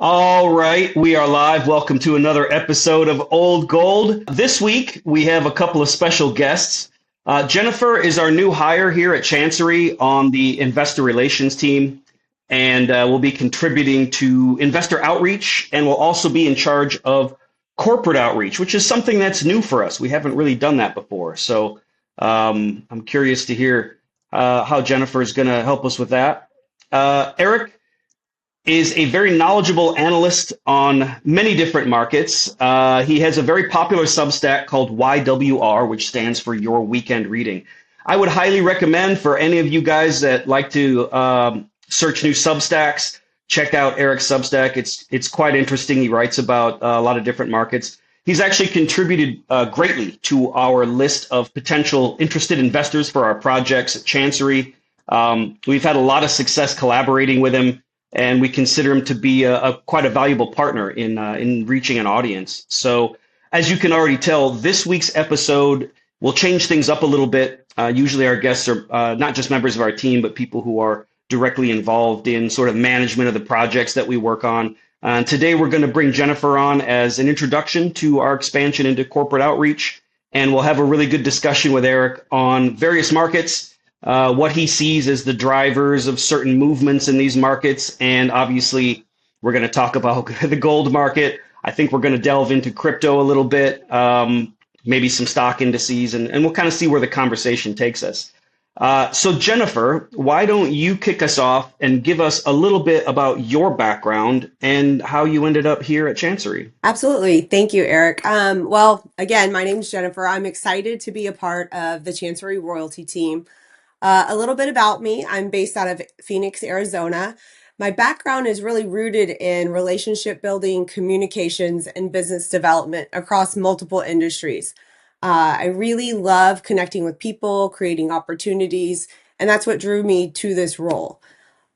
All right, we are live. Welcome to another episode of Old Gold. This week, we have a couple of special guests. Jennifer is our new hire here at Chancery on the investor relations team, and will be contributing to investor outreach, and will also be in charge of corporate outreach, which is something that's new for us. We haven't really done that before. So I'm curious to hear how Jennifer is going to help us with that. Eric is a very knowledgeable analyst on many different markets. He has a very popular Substack called YWR, which stands for Your Weekend Reading. I would highly recommend for any of you guys that like to search new Substacks, check out Eric's Substack. It's quite interesting. He writes about a lot of different markets. He's actually contributed greatly to our list of potential interested investors for our projects at Chancery. We've had a lot of success collaborating with him, and we consider him to be quite a valuable partner in reaching an audience. So, as you can already tell, this week's episode will change things up a little bit. Usually, our guests are not just members of our team, but people who are directly involved in sort of management of the projects that we work on. Today, we're going to bring Jennifer on as an introduction to our expansion into corporate outreach, and we'll have a really good discussion with Eric on various markets, what he sees as the drivers of certain movements in these markets. And obviously, we're going to talk about the gold market. I think we're going to delve into crypto a little bit, maybe some stock indices, and we'll kind of see where the conversation takes us. So Jennifer, why don't you kick us off and give us a little bit about your background and how you ended up here at Chancery? Absolutely. Thank you, Eric. Well, again, my name is Jennifer. I'm excited to be a part of the Chancery Royalty team. A little bit about me. I'm based out of Phoenix, Arizona. My background is really rooted in relationship building, communications, and business development across multiple industries. I really love connecting with people, creating opportunities, and that's what drew me to this role.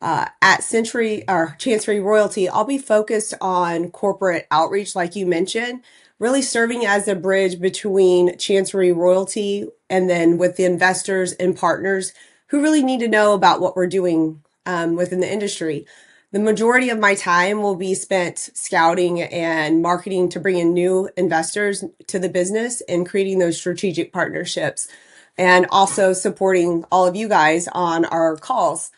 At Century or Chancery Royalty, I'll be focused on corporate outreach, like you mentioned, really serving as a bridge between Chancery Royalty and then with the investors and partners who really need to know about what we're doing within the industry. The majority of my time will be spent scouting and marketing to bring in new investors to the business and creating those strategic partnerships, and also supporting all of you guys on our calls.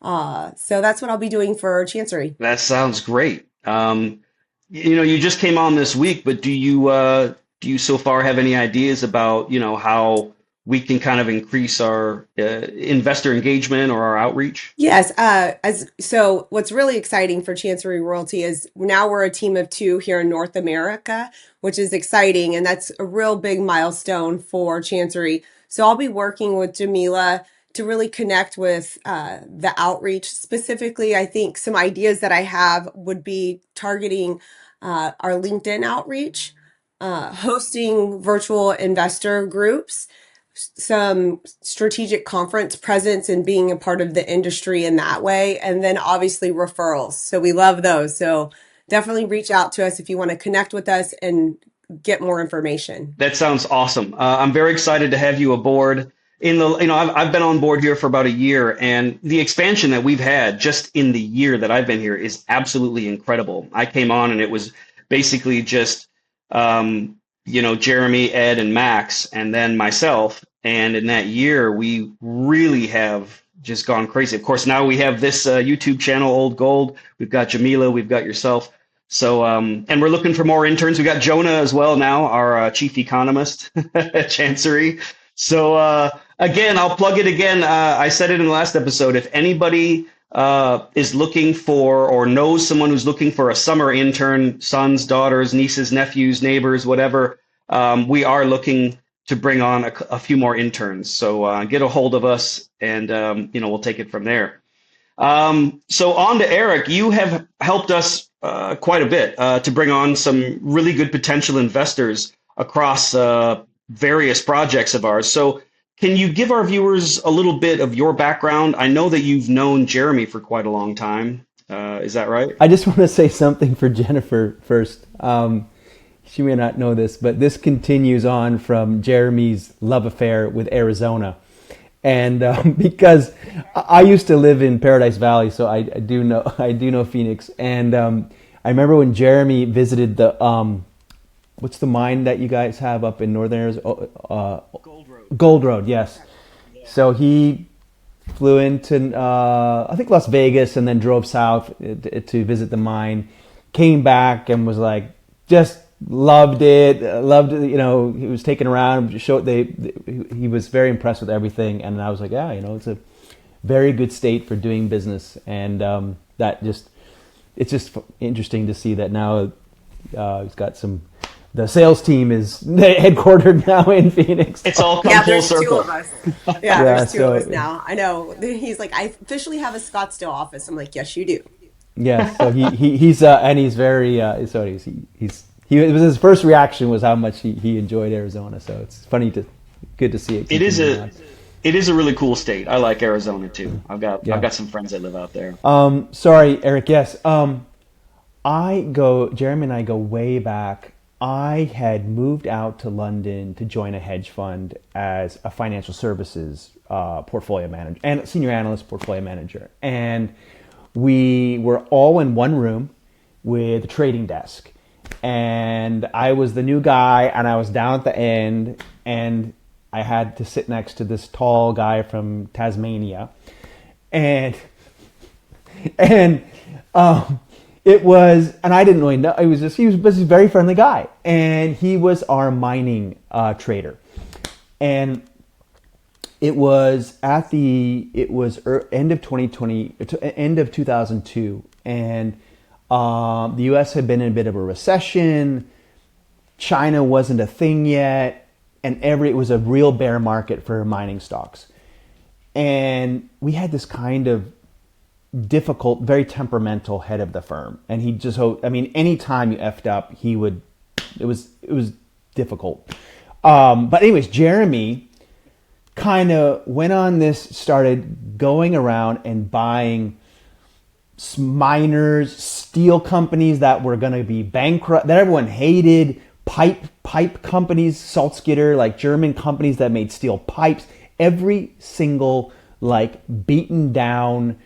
So that's what I'll be doing for Chancery. That sounds great. You just came on this week, but do you so far have any ideas about, how we can kind of increase our investor engagement or our outreach? Yes. So what's really exciting for Chancery Royalty is now we're a team of two here in North America, which is exciting. And that's a real big milestone for Chancery. So I'll be working with Jamila to really connect with the outreach. Specifically, I think some ideas that I have would be targeting our LinkedIn outreach, hosting virtual investor groups, some strategic conference presence and being a part of the industry in that way, and then obviously referrals. So we love those. So definitely reach out to us if you want to connect with us and get more information. That sounds awesome. I'm very excited to have you aboard. I've been on board here for about a year, and the expansion that we've had just in the year that I've been here is absolutely incredible. I came on and it was basically just, Jeremy, Ed, and Max, and then myself. And in that year, we really have just gone crazy. Of course, now we have this YouTube channel, Old Gold. We've got Jamila, we've got yourself. So, and we're looking for more interns. We got Jonah as well now, our chief economist at Chancery. So, again, I'll plug it again. I said it in the last episode. If anybody is looking for or knows someone who's looking for a summer intern, sons, daughters, nieces, nephews, neighbors, whatever, we are looking to bring on a few more interns. So get a hold of us, and we'll take it from there. So on to Eric. You have helped us quite a bit to bring on some really good potential investors across various projects of ours. So can you give our viewers a little bit of your background? I know that you've known Jeremy for quite a long time. Is that right? I just want to say something for Jennifer first. She may not know this, but this continues on from Jeremy's love affair with Arizona. And because I used to live in Paradise Valley, so I do know Phoenix. And I remember when Jeremy visited the what's the mine that you guys have up in northern Arizona? Gold Road. Gold Road, yes. Yeah. So he flew into I think Las Vegas and then drove south to visit the mine. Came back and was like, just loved it. You know, he was taken around. He was very impressed with everything, and I was like, yeah, you know, it's a very good state for doing business, and it's just interesting to see that now he's got some. The sales team is headquartered now in Phoenix. It's all come full there's circle. 2 of us. Yeah, there's two of us now. I know. He's like, I officially have a Scottsdale office. I'm like, yes, you do. Yeah, so he's and he's very it was his first reaction was how much he enjoyed Arizona. So it's good to see it. It is a really cool state. I like Arizona too. I've got some friends that live out there. Sorry, Eric. Yes. Jeremy and I go way back. I had moved out to London to join a hedge fund as a financial services portfolio manager and senior analyst portfolio manager. And we were all in one room with a trading desk. And I was the new guy, and I was down at the end, and I had to sit next to this tall guy from Tasmania. And it was, and I didn't really know, he was a very friendly guy, and he was our mining trader. And it was end of 2020, end of 2002, and the U.S. had been in a bit of a recession. China wasn't a thing yet, and it was a real bear market for mining stocks. And we had this kind of difficult, very temperamental head of the firm, and he just anytime you effed up, it was difficult. But anyways, Jeremy kind of went on started going around and buying miners, steel companies that were going to be bankrupt, that everyone hated, pipe companies, Salzgitter, like German companies that made steel pipes, every single like beaten down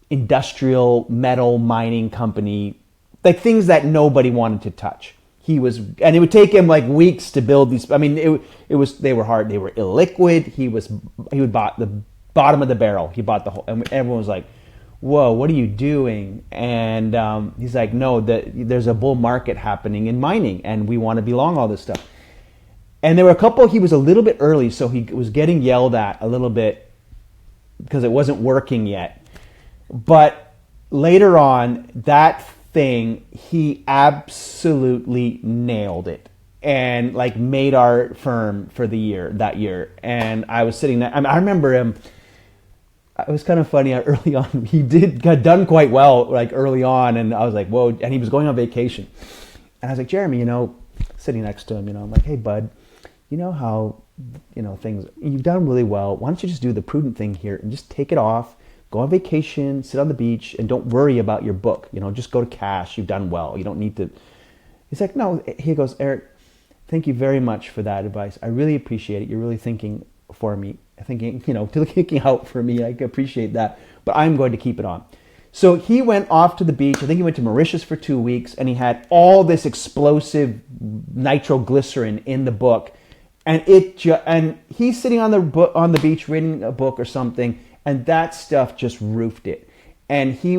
industrial metal mining company, like things that nobody wanted to touch. And it would take him like weeks to build these. I mean, they were hard. They were illiquid. He would buy the bottom of the barrel. He bought the whole, and everyone was like, whoa, what are you doing? And he's like, no, there's a bull market happening in mining, and we want to be long all this stuff. And there were a couple, he was a little bit early, so he was getting yelled at a little bit because it wasn't working yet. But later on, that thing, he absolutely nailed it and like made our firm for that year. And I was sitting there, I remember him. It was kind of funny early on. He got done quite well, like early on, and I was like, whoa! And he was going on vacation, and I was like, Jeremy, sitting next to him, I'm like, hey, bud, you know how, things you've done really well. Why don't you just do the prudent thing here and just take it off, go on vacation, sit on the beach, and don't worry about your book. Just go to cash. You've done well. You don't need to. He's like, no. He goes, Eric, thank you very much for that advice. I really appreciate it. You're really thinking for me. Thinking, looking out for me. I appreciate that, but I'm going to keep it on. So he went off to the beach. I think he went to Mauritius for 2 weeks, and he had all this explosive nitroglycerin in the book, and and he's sitting on the beach reading a book or something, and that stuff just roofed it. And we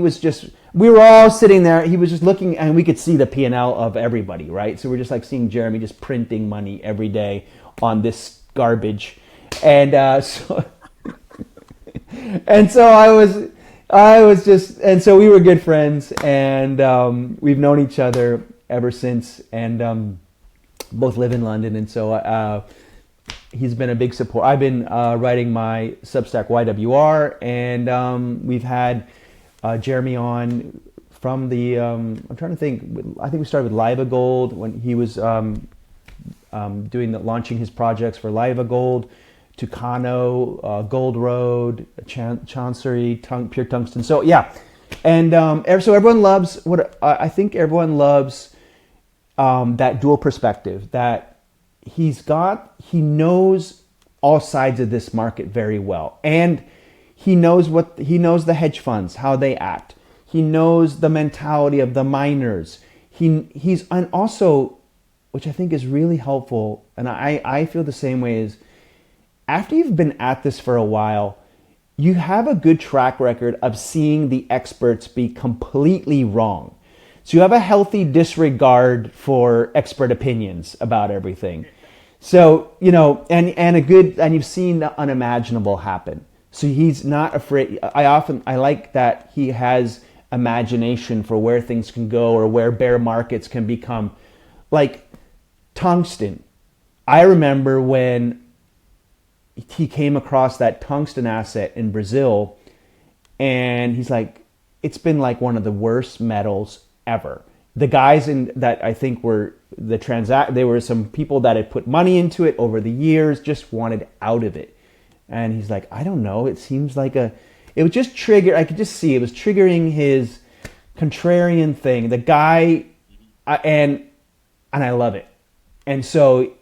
were all sitting there. He was just looking, and we could see the P&L of everybody, right? So we're just like seeing Jeremy just printing money every day on this garbage. And so I was just, and so we were good friends, and we've known each other ever since, and both live in London, and so he's been a big support. I've been writing my Substack YWR, and we've had Jeremy on from the, I'm trying to think, I think we started with Laiva Gold when he was launching his projects for Laiva Gold, Tucano, Gold Road, Chancery, Pure Tungsten. So yeah, and so everyone loves I think everyone loves that dual perspective that he knows all sides of this market very well, and he knows the hedge funds, how they act. He knows the mentality of the miners. he's and also, which I think is really helpful, and I feel the same way, is after you've been at this for a while, you have a good track record of seeing the experts be completely wrong. So you have a healthy disregard for expert opinions about everything. So, and you've seen the unimaginable happen. So he's not afraid. I like that he has imagination for where things can go or where bear markets can become. Like tungsten. I remember when he came across that tungsten asset in Brazil, and he's like, it's been like one of the worst metals ever. The guys in that, I think, were there were some people that had put money into it over the years, just wanted out of it. And he's like, I don't know, it seems like it was just trigger. I could just see it was triggering his contrarian thing. The guy, and I love it. And so,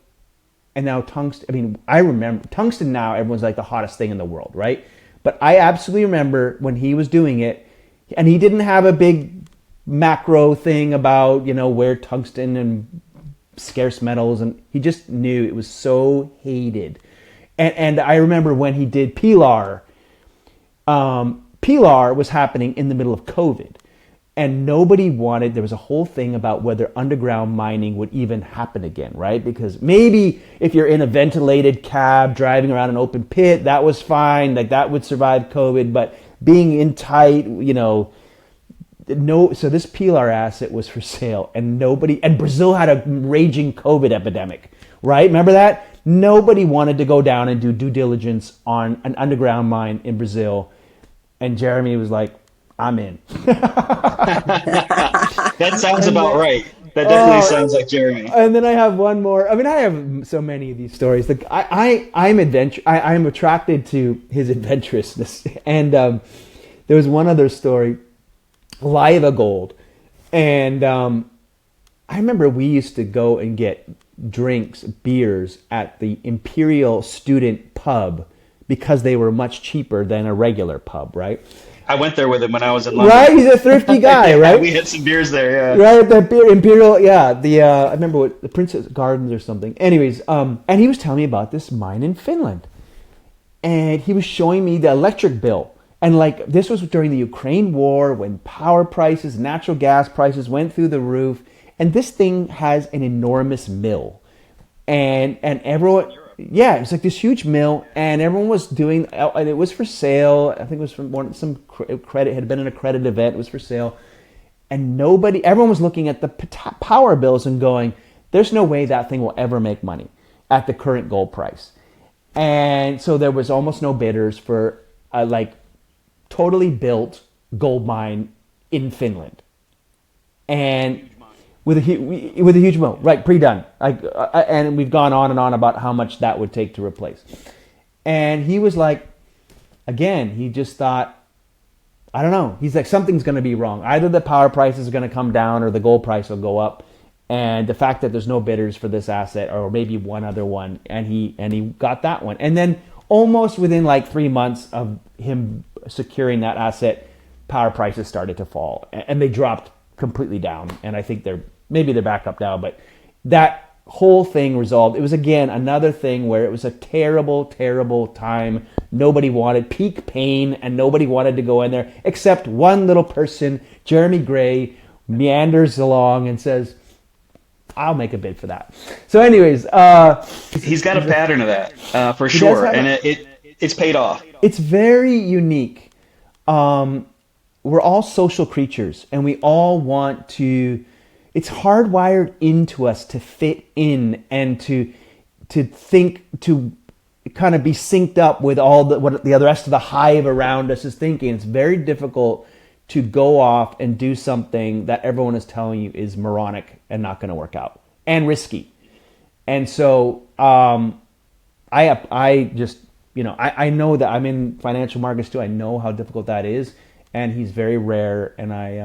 and now tungsten, I mean, I remember tungsten now, everyone's like the hottest thing in the world, right? But I absolutely remember when he was doing it, and he didn't have a big macro thing about, where tungsten and scarce metals, and he just knew it was so hated. And I remember when he did Pilar, Pilar was happening in the middle of COVID. And nobody there was a whole thing about whether underground mining would even happen again, right? Because maybe if you're in a ventilated cab driving around an open pit, that was fine, like that would survive COVID, but being in tight, so this Pilar asset was for sale, and Brazil had a raging COVID epidemic, right? Remember that? Nobody wanted to go down and do due diligence on an underground mine in Brazil. And Jeremy was like, I'm in. That sounds about right. That definitely sounds like Jeremy. And then I have one more. I mean, I have so many of these stories. I'm attracted to his adventurousness. And there was one other story, Laiva Gold. And I remember we used to go and get drinks, beers at the Imperial Student Pub because they were much cheaper than a regular pub, right? I went there with him when I was in London. Right, he's a thrifty guy, right? We had some beers there, yeah. Right at that beer Imperial, yeah. I remember what the Princess Gardens or something. Anyways, and he was telling me about this mine in Finland, and he was showing me the electric bill, and like this was during the Ukraine war when power prices, natural gas prices went through the roof, and this thing has an enormous mill, and everyone. Yeah, it was like this huge mill, and everyone was doing, and it was for sale. I think it was from some credit, had been an accredited event. It was for sale, and everyone was looking at the power bills and going, "There's no way that thing will ever make money at the current gold price." And so there was almost no bidders for a totally built gold mine in Finland, and with a huge mill, right, pre-done. And we've gone on and on about how much that would take to replace. And he was like, again, he just thought, I don't know. He's like, something's going to be wrong. Either the power price is going to come down or the gold price will go up. And the fact that there's no bidders for this asset, or maybe one other one, and he got that one. And then almost within 3 months of him securing that asset, power prices started to fall, and they dropped completely down. And I think they're back up now, but that whole thing resolved. It was again another thing where it was a terrible, terrible time. Nobody wanted peak pain, and nobody wanted to go in there except one little person, Jeremy Gray, meanders along and says, I'll make a bid for that. So anyways, he's got a pattern of that for sure, and it's paid off. It's very unique. We're all social creatures, and we all want to. It's hardwired into us to fit in and to think, to kind of be synced up with what the rest of the hive around us is thinking. It's very difficult to go off and do something that everyone is telling you is moronic and not going to work out and risky. And so I just, I know that I'm in financial markets too. I know how difficult that is, and he's very rare, and I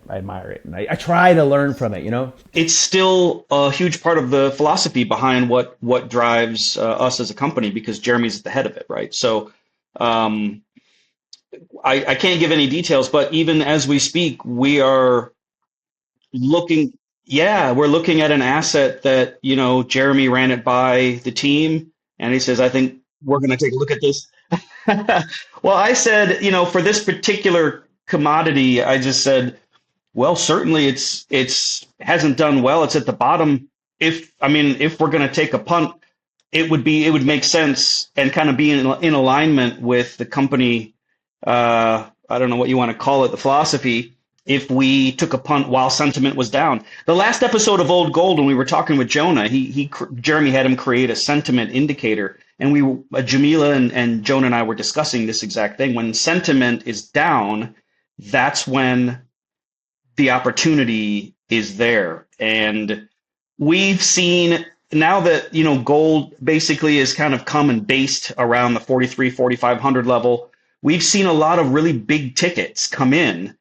admire it, and I try to learn from it. It's still a huge part of the philosophy behind what drives us as a company, because Jeremy's at the head of it, right? So I can't give any details, but even as we speak, we are looking, yeah, we're looking at an asset that, Jeremy ran it by the team and he says, I think we're going to take a look at this. Well, I said, for this particular commodity, I just said, well, certainly it's hasn't done well. It's at the bottom. If we're going to take a punt, it would make sense and kind of be in alignment with the company. I don't know what you want to call it, the philosophy. If we took a punt while sentiment was down, the last episode of Old Gold, when we were talking with Jonah, Jeremy had him create a sentiment indicator, and Jamila and Jonah and I were discussing this exact thing. When sentiment is down, that's when the opportunity is there. And we've seen now that, gold basically is kind of come and based around the 4,500 level. We've seen a lot of really big tickets come in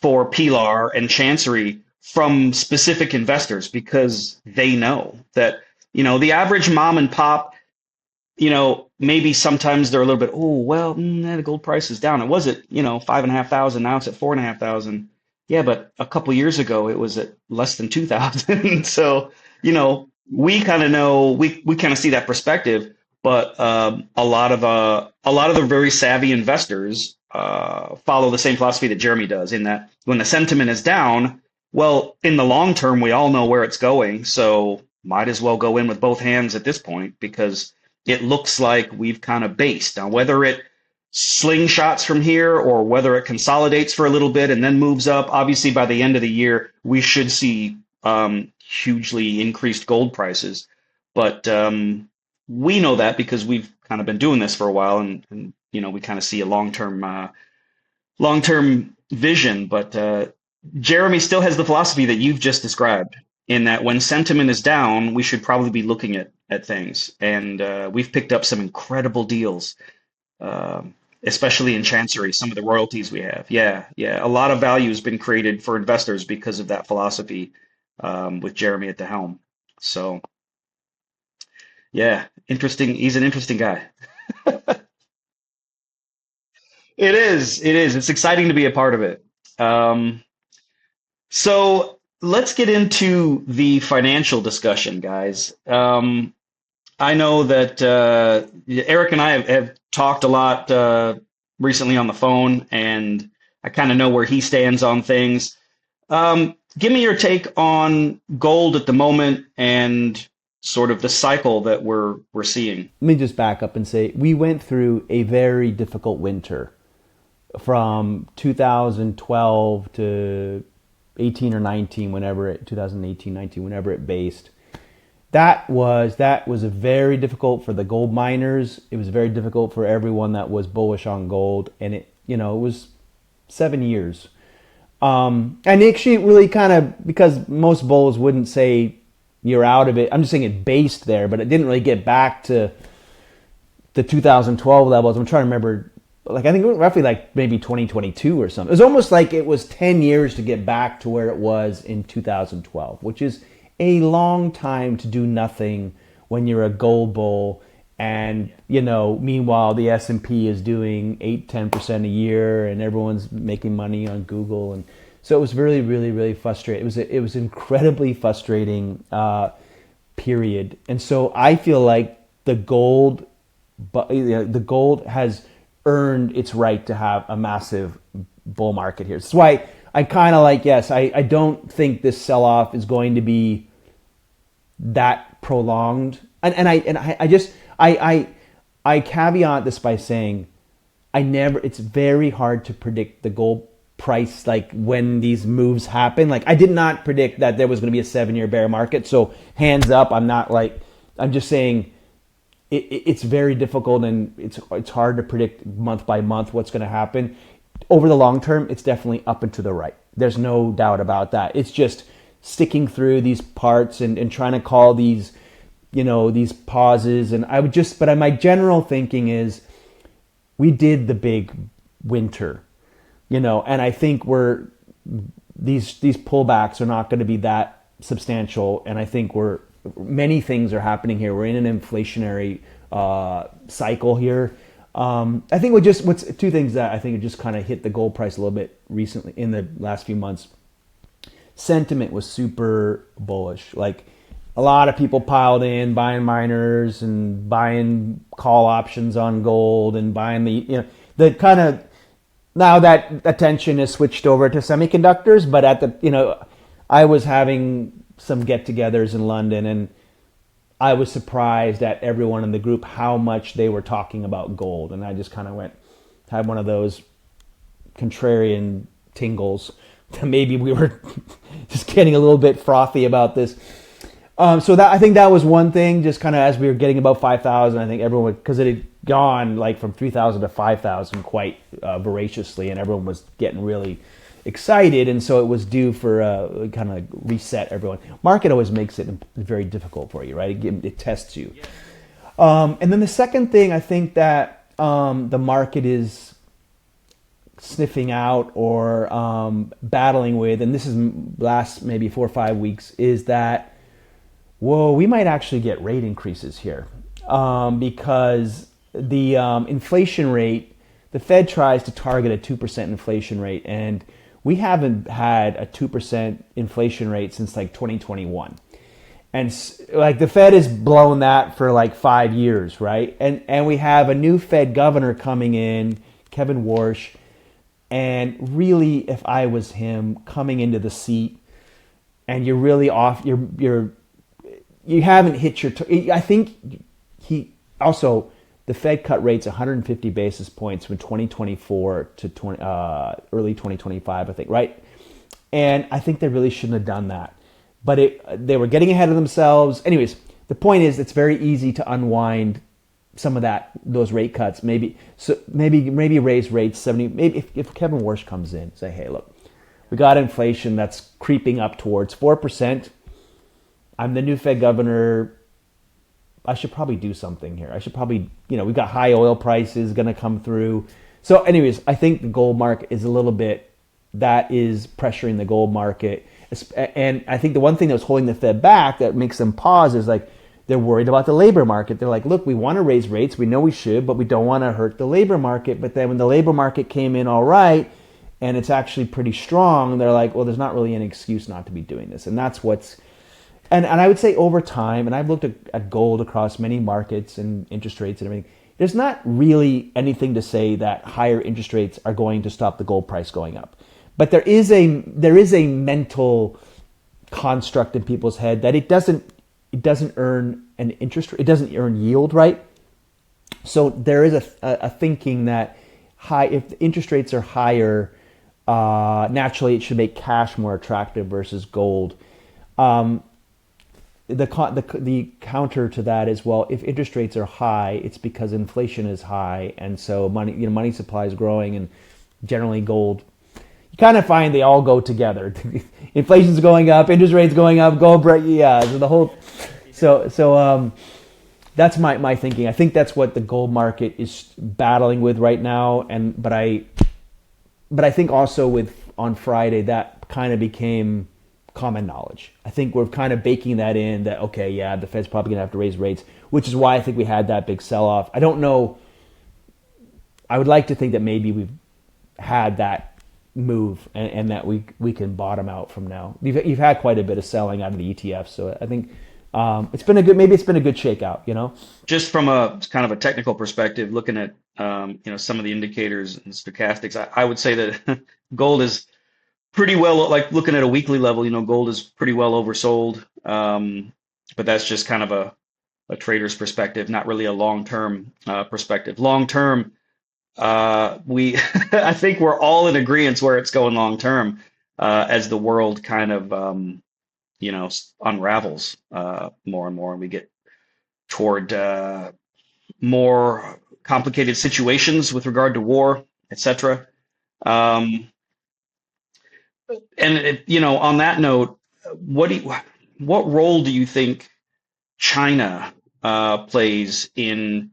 for Pilar and Chancery from specific investors because they know that, the average mom and pop, maybe sometimes they're a little bit, oh, well, the gold price is down. It was at, 5,500. Now it's at 4,500. Yeah, but a couple years ago it was at less than 2,000. So, we kind of know, we kind of see that perspective, but a lot of the very savvy investors follow the same philosophy that Jeremy does, in that when the sentiment is down, well, in the long term, we all know where it's going. So might as well go in with both hands at this point because it looks like we've kind of based. Now, whether it slingshots from here or whether it consolidates for a little bit and then moves up, obviously by the end of the year, we should see hugely increased gold prices. But we know that because we've kind of been doing this for a while, and we kind of see a long-term vision. But Jeremy still has the philosophy that you've just described, in that when sentiment is down, we should probably be looking at things. And we've picked up some incredible deals, especially in Chancery, some of the royalties we have. Yeah. A lot of value has been created for investors because of that philosophy, with Jeremy at the helm. So, yeah, interesting. He's an interesting guy. It is. It is. It's exciting to be a part of it. So let's get into the financial discussion, guys. I know that Eric and I have talked a lot recently on the phone, and I kind of know where he stands on things. Give me your take on gold at the moment and sort of the cycle that we're seeing. Let me just back up and say we went through a very difficult winter from 2012 to 18 or 19, 2018, 19, whenever it based. That was a very difficult for the gold miners. It was very difficult for everyone that was bullish on gold, and it was 7 years. And actually, it really kind of, because most bulls wouldn't say you're out of it. I'm just saying it based there, but it didn't really get back to the 2012 levels. I'm trying to remember, I think it was roughly maybe 2022 or something. It was almost like it was 10 years to get back to where it was in 2012, which is a long time to do nothing when you're a gold bull. And, meanwhile, the S&P is doing 8-10% a year and everyone's making money on Google. And so it was really, really, really frustrating. It was incredibly frustrating period. And so I feel like the gold has earned its right to have a massive bull market here. That's why I kind of I don't think this sell-off is going to be that prolonged. And I caveat this by saying it's very hard to predict the gold price, when these moves happen. I did not predict that there was going to be a 7-year bear market. So hands up, I'm just saying it's very difficult, and it's hard to predict month by month what's going to happen. Over the long term, it's definitely up and to the right. There's no doubt about that. It's just sticking through these parts and trying to call these, these pauses. And but my general thinking is we did the big winter, and I think these pullbacks are not going to be that substantial. And I think many things are happening here. We're in an inflationary cycle here. I think what's two things that I think just kind of hit the gold price a little bit recently in the last few months. sentiment was super bullish. Like a lot of people piled in, buying miners and buying call options on gold and buying the kind of, now that attention has switched over to semiconductors, but I was having some get-togethers in London, and I was surprised at everyone in the group how much they were talking about gold, and I just kind of had one of those contrarian tingles that maybe we were just getting a little bit frothy about this. So I think that was one thing, just kind of as we were getting above 5,000, I think everyone, because it had gone like from 3,000 to 5,000 quite voraciously, and everyone was getting really excited, and so it was due for kind of reset everyone. Market always makes it very difficult for you, right? It tests you. And then the second thing I think that the market is sniffing out or battling with, and this is last maybe 4 or 5 weeks, is that we might actually get rate increases here because the inflation rate, the Fed tries to target a 2% inflation rate, and we haven't had a 2% inflation rate since like 2021. And like the Fed has blown that for like 5 years, right? And we have a new Fed governor coming in, Kevin Warsh, and really, if I was him coming into the seat and you're really off, you haven't hit your, I think the Fed cut rates 150 basis points from 2024 to early 2025, I think, right? And I think they really shouldn't have done that. But they were getting ahead of themselves. Anyways, the point is it's very easy to unwind some of those rate cuts. Maybe raise rates 70. Maybe if Kevin Warsh comes in, say, hey, look, we got inflation that's creeping up towards 4%. I'm the new Fed governor. I should probably do something here. I should probably, we've got high oil prices going to come through. So anyways, I think the gold market is a little bit, that is pressuring the gold market. And I think the one thing that was holding the Fed back that makes them pause is like, they're worried about the labor market. They're like, look, we want to raise rates. We know we should, but we don't want to hurt the labor market. But then when the labor market came in all right, and it's actually pretty strong, they're like, well, there's not really an excuse not to be doing this. And that's what's, and I would say over time, and I've looked at gold across many markets and interest rates and everything, there's not really anything to say that higher interest rates are going to stop the gold price going up. But there is a mental construct in people's head that it doesn't earn an interest, it doesn't earn yield, right? So there is a thinking that if the interest rates are higher, naturally it should make cash more attractive versus gold. The counter to that is, well, if interest rates are high, it's because inflation is high, and so money supply is growing, and generally gold, you kind of find they all go together. Inflation's going up, interest rates going up, gold, so the whole, so that's my thinking. I think that's what the gold market is battling with right now, but I think also on Friday that kind of became common knowledge. I think we're kind of baking that in that, okay, yeah, the Fed's probably going to have to raise rates, which is why I think we had that big sell-off. I don't know. I would like to think that maybe we've had that move and that we can bottom out from now. You've had quite a bit of selling out of the ETFs, so I think it's been a good shakeout, Just from a kind of a technical perspective, looking at some of the indicators and stochastics, I would say that gold is pretty well, like looking at a weekly level, gold is pretty well oversold. But that's just kind of a trader's perspective, not really a long-term perspective. Long-term, I think we're all in agreement where it's going long-term as the world kind of, unravels more and more, and we get toward more complicated situations with regard to war, etc. On that note, what role do you think China plays in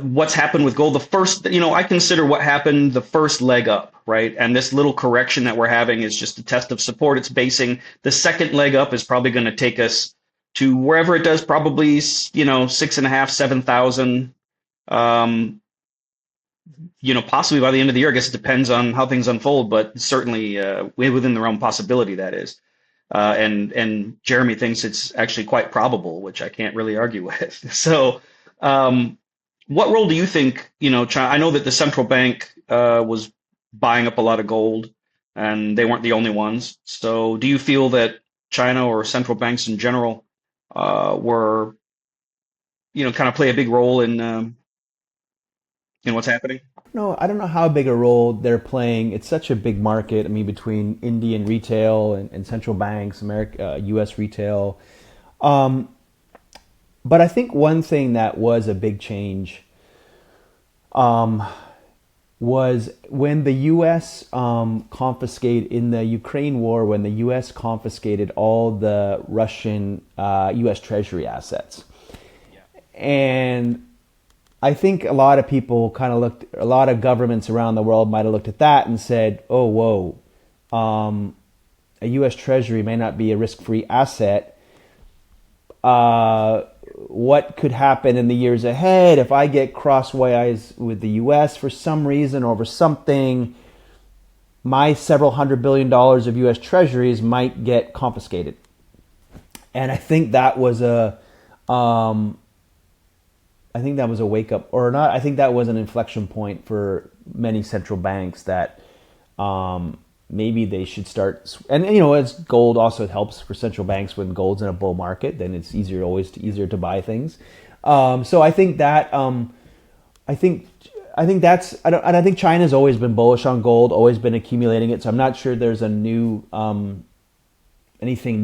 what's happened with gold? The first, I consider what happened the first leg up, right? And this little correction that we're having is just a test of support. It's basing. The second leg up is probably going to take us to wherever it does, probably 6,500, 7,000. possibly by the end of the year. I guess it depends on how things unfold, but certainly within the realm of possibility, that is. And Jeremy thinks it's actually quite probable, which I can't really argue with. So, what role do you think, China? I know that the central bank was buying up a lot of gold, and they weren't the only ones. So, do you feel that China or central banks in general were, kind of play a big role in what's happening? No, I don't know how big a role they're playing. It's such a big market. I mean, between Indian retail and central banks, U.S. retail. Um, but I think one thing that was a big change um, was when the U.S. Confiscated in the Ukraine war, when the U.S. confiscated all the Russian U.S. Treasury assets. And I think a lot of people a lot of governments around the world might have looked at that and said, oh, whoa, a U.S. Treasury may not be a risk-free asset. What could happen in the years ahead if I get crosswise with the U.S. for some reason over something? My several $100 billion of U.S. Treasuries might get confiscated. And I think that was a wake up, or not. I think that was an inflection point for many central banks that maybe they should start. And as gold also helps for central banks when gold's in a bull market, then it's easier to buy things. So I think that I think that's I think China's always been bullish on gold, always been accumulating it. So I'm not sure there's anything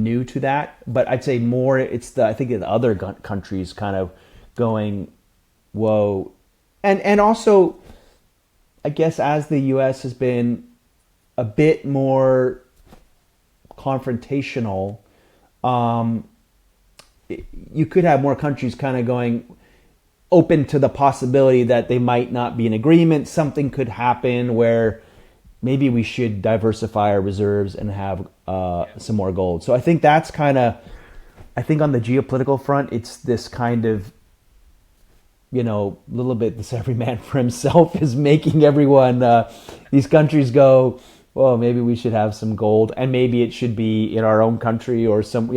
new to that, but I'd say more I think the other countries kind of going, whoa. And also, I guess as the U.S. has been a bit more confrontational, you could have more countries kind of going open to the possibility that they might not be in agreement. Something could happen where maybe we should diversify our reserves and have some more gold. So I think that's I think on the geopolitical front, it's this kind of, little bit this every man for himself is making everyone, these countries go, well, maybe we should have some gold, and maybe it should be in our own country or some,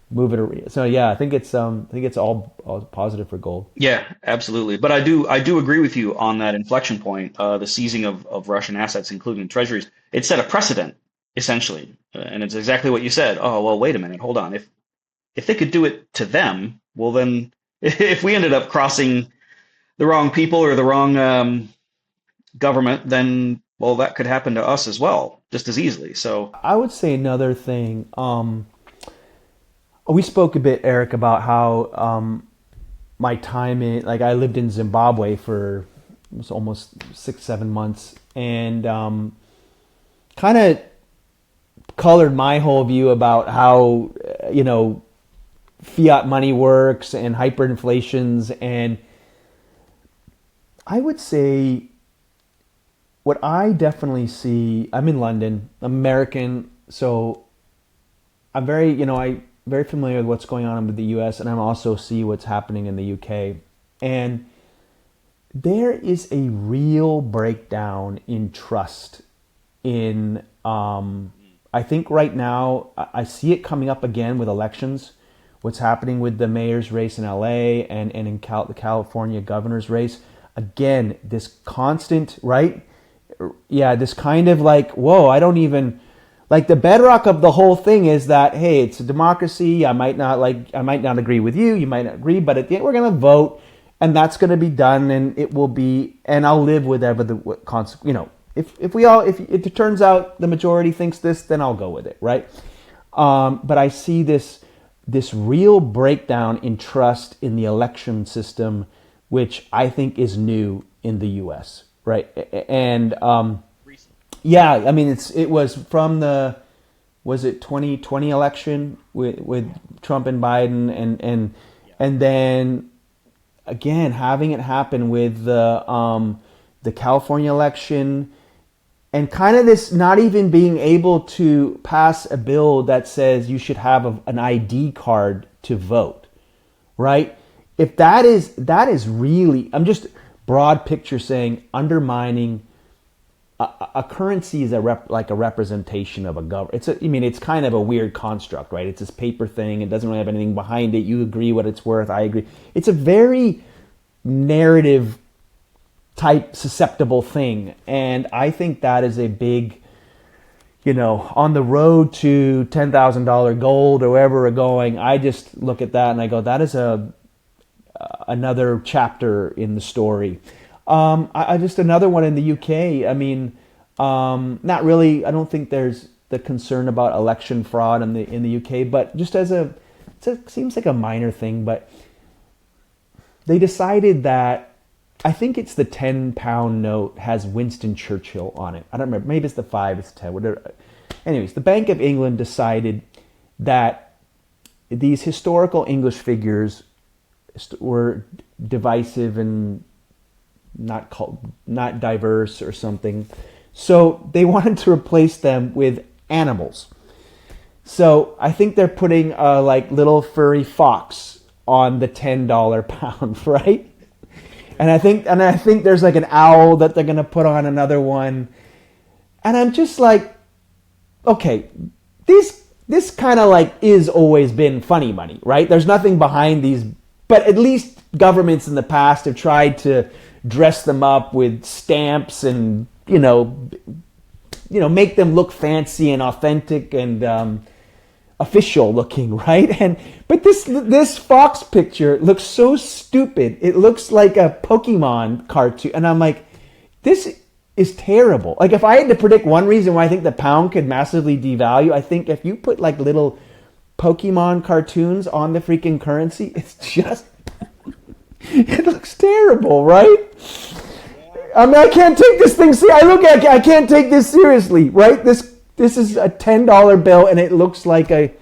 move it. So yeah, I think it's all positive for gold. Yeah, absolutely. But I do agree with you on that inflection point. The seizing of Russian assets, including treasuries, it set a precedent essentially, and it's exactly what you said. Oh well, wait a minute, hold on. If they could do it to them, well then, if we ended up crossing the wrong people or the wrong government, then well, that could happen to us as well, just as easily. So I would say another thing. We spoke a bit, Eric, about how my time I lived in Zimbabwe for almost 6-7 months, and kind of colored my whole view about how fiat money works and hyperinflations. And I would say what I definitely see, I'm in London, I'm American, so I'm very familiar with what's going on with the US, and I also see what's happening in the UK. And there is a real breakdown in trust in, I think right now, I see it coming up again with elections, what's happening with the mayor's race in LA and in the California governor's race. Again, this constant, right? Yeah, this kind of whoa, I don't even... the bedrock of the whole thing is that, hey, it's a democracy. I might not agree with you. You might not agree, but at the end we're going to vote, and that's going to be done, and it will be, and I'll live with whatever if it turns out the majority thinks this, then I'll go with it, right? But I see this real breakdown in trust in the election system, which I think is new in the U.S., right? And yeah, I mean, it was from was it 2020 election with Trump and Biden, and then again having it happen with the California election, and kind of this not even being able to pass a bill that says you should have an ID card to vote, right? If that is really, broad picture saying undermining a currency is like a representation of a government. It's kind of a weird construct, right? It's this paper thing. It doesn't really have anything behind it. You agree what it's worth. I agree. It's a very narrative type susceptible thing. And I think that is a big, on the road to $10,000 gold or wherever we're going, I just look at that and I go, that is another chapter in the story. I just another one in the UK. Not really. I don't think there's the concern about election fraud in the UK, but just it seems like a minor thing. But they decided that I think it's the £10 note has Winston Churchill on it. I don't remember. Maybe it's the 5, it's 10, whatever. Anyways, the Bank of England decided that these historical English figures were divisive and not diverse or something. So they wanted to replace them with animals. So I think they're putting a little furry fox on the $10 pound, right? And I think there's an owl that they're gonna put on another one. And I'm just like, okay, this kind of is always been funny money, right? There's nothing behind these, but at least governments in the past have tried to dress them up with stamps and make them look fancy and authentic and official looking, right? But this fox picture looks so stupid. It looks like a Pokemon cartoon, and I'm like, this is terrible. If I had to predict one reason why I think the pound could massively devalue, I think if you put little Pokemon cartoons on the freaking currency, it's just it looks terrible, right? I can't take this thing. I can't take this seriously, right? This is a $10 bill, and it looks like a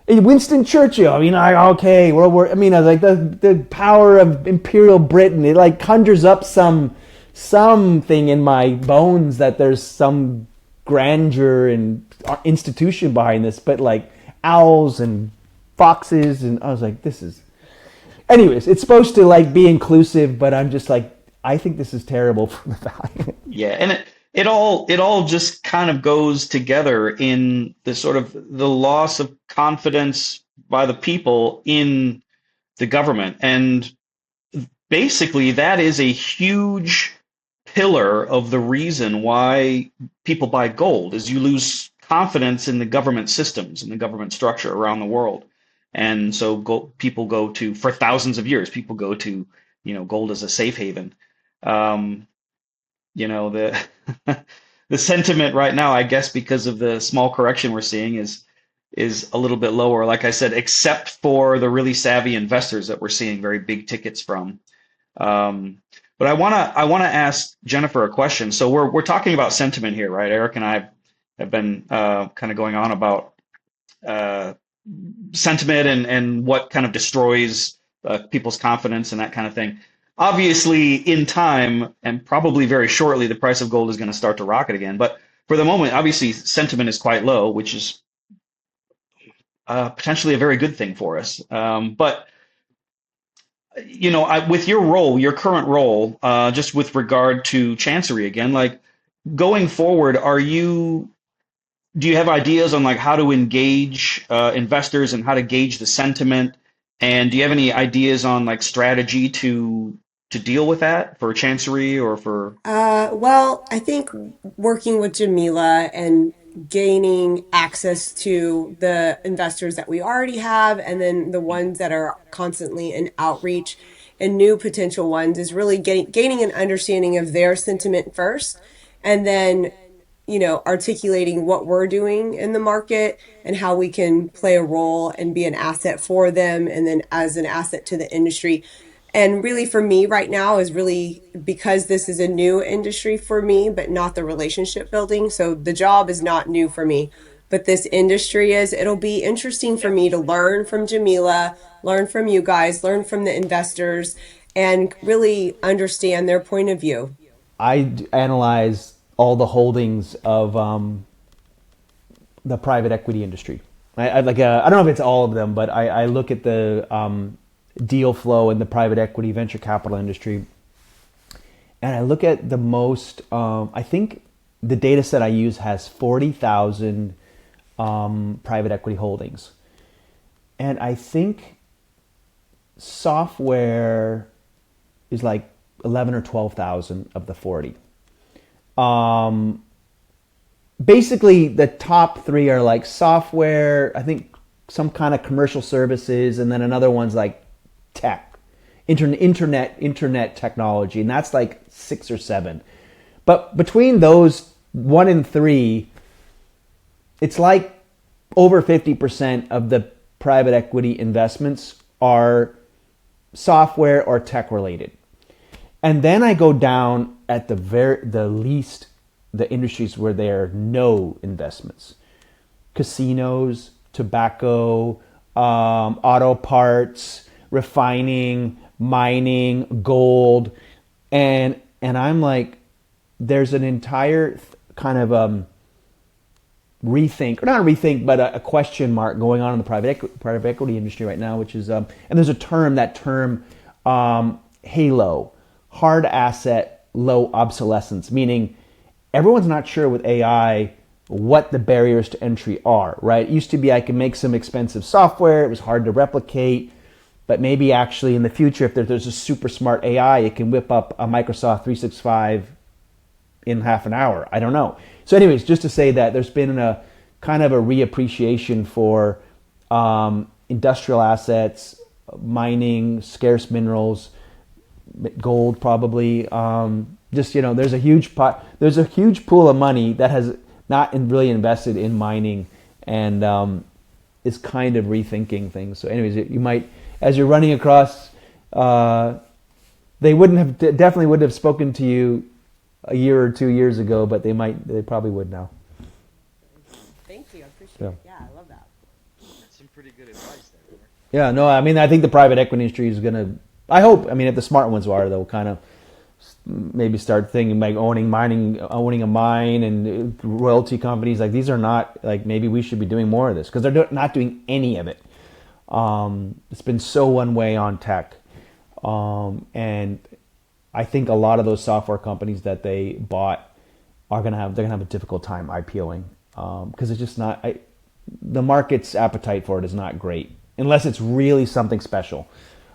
Winston Churchill. Okay, World War. The power of Imperial Britain. It conjures up something in my bones that there's some grandeur and institution behind this. But owls and foxes, and I was like, this is. Anyways, it's supposed to be inclusive, but I'm just I think this is terrible for the value. Yeah, and it all just kind of goes together in the sort of the loss of confidence by the people in the government. And basically that is a huge pillar of the reason why people buy gold is you lose confidence in the government systems and the government structure around the world. And so people go to, for thousands of years, people go to, gold as a safe haven. The the sentiment right now, I guess, because of the small correction we're seeing is a little bit lower, like I said, except for the really savvy investors that we're seeing very big tickets from. But I wanna ask Jennifer a question. So we're talking about sentiment here, right? Eric and I have been kind of going on about sentiment and what kind of destroys people's confidence and that kind of thing. Obviously, in time and probably very shortly, the price of gold is going to start to rocket again. But for the moment, obviously, sentiment is quite low, which is potentially a very good thing for us. But with your current role, just with regard to Chancery again, going forward, do you have ideas on how to engage investors and how to gauge the sentiment? And do you have any ideas on strategy to deal with that for Chancery or for? Well, I think working with Jamila and gaining access to the investors that we already have, and then the ones that are constantly in outreach and new potential ones, is really gaining an understanding of their sentiment first, and then articulating what we're doing in the market and how we can play a role and be an asset for them, and then as an asset to the industry. And really for me right now is really because this is a new industry for me, but not the relationship building. So the job is not new for me, but this industry is. It'll be interesting for me to learn from Jamila, learn from you guys, learn from the investors, and really understand their point of view. I analyze all the holdings of the private equity industry. I don't know if it's all of them, but I look at the deal flow in the private equity venture capital industry. and I look at the most, I think the data set I use has 40,000 private equity holdings. And I think software is like 11 or 12,000 of the 40. Basically, the top three are like software, I think some kind of commercial services, and then another one's like tech, internet technology, and that's like 6 or 7. But between those 1 and 3, it's like over 50% of the private equity investments are software or tech related. And then I go down at the least, the industries where there are no investments: casinos, tobacco, auto parts, refining, mining, gold, and I'm like, there's an entire kind of rethink, or not a rethink, but a question mark going on in the private equity industry right now, which is and there's a term, HALO, hard asset low obsolescence, meaning everyone's not sure with AI what the barriers to entry are, right? It used to be I can make some expensive software, it was hard to replicate, but maybe actually in the future, if there's a super smart AI, it can whip up a Microsoft 365 in half an hour. I don't know. So anyways, just to say that there's been a kind of a reappreciation for industrial assets, mining, scarce minerals, gold probably. Just, there's a huge pool of money that has not really invested in mining, and is kind of rethinking things. So anyways, you might, as you're running across, they definitely wouldn't have spoken to you a year or 2 years ago, but they probably would now. Thank you. I appreciate it. Yeah, I love that. That's some pretty good advice there. Yeah, no, I mean, I think the private equity industry is going to, I hope, I mean, if the smart ones are, they'll kind of maybe start thinking like owning a mine and royalty companies. Like, these are not, like, maybe we should be doing more of this, because they're not doing any of it. It's been so one way on tech. And I think a lot of those software companies that they bought they're gonna have a difficult time IPOing, because it's just not, the market's appetite for it is not great unless it's really something special.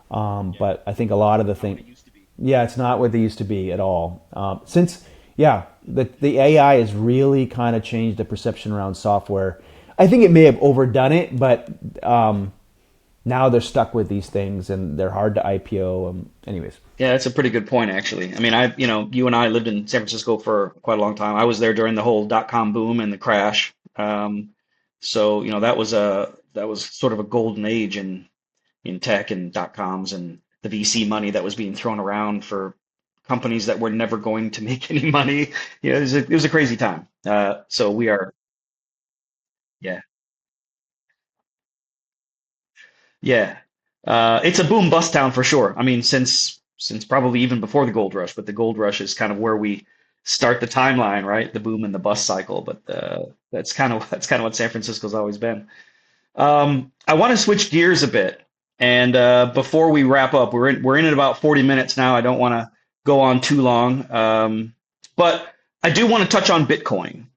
But I think a lot of the things, it's not what they used to be at all. The AI has really kind of changed the perception around software. I think it may have overdone it, but now they're stuck with these things and they're hard to IPO. Anyways. Yeah, that's a pretty good point, actually. I mean, you and I lived in San Francisco for quite a long time. I was there during the whole dot-com boom and the crash. So that was sort of a golden age in tech and dot-coms, and the VC money that was being thrown around for companies that were never going to make any money. It was a crazy time. So we are, yeah. Yeah. It's a boom bust town for sure. I mean, since probably even before the gold rush, but the gold rush is kind of where we start the timeline, right? The boom and the bust cycle. But that's kind of what San Francisco's always been. I want to switch gears a bit, and before we wrap up, we're in at about 40 minutes now. I don't want to go on too long, but I do want to touch on Bitcoin,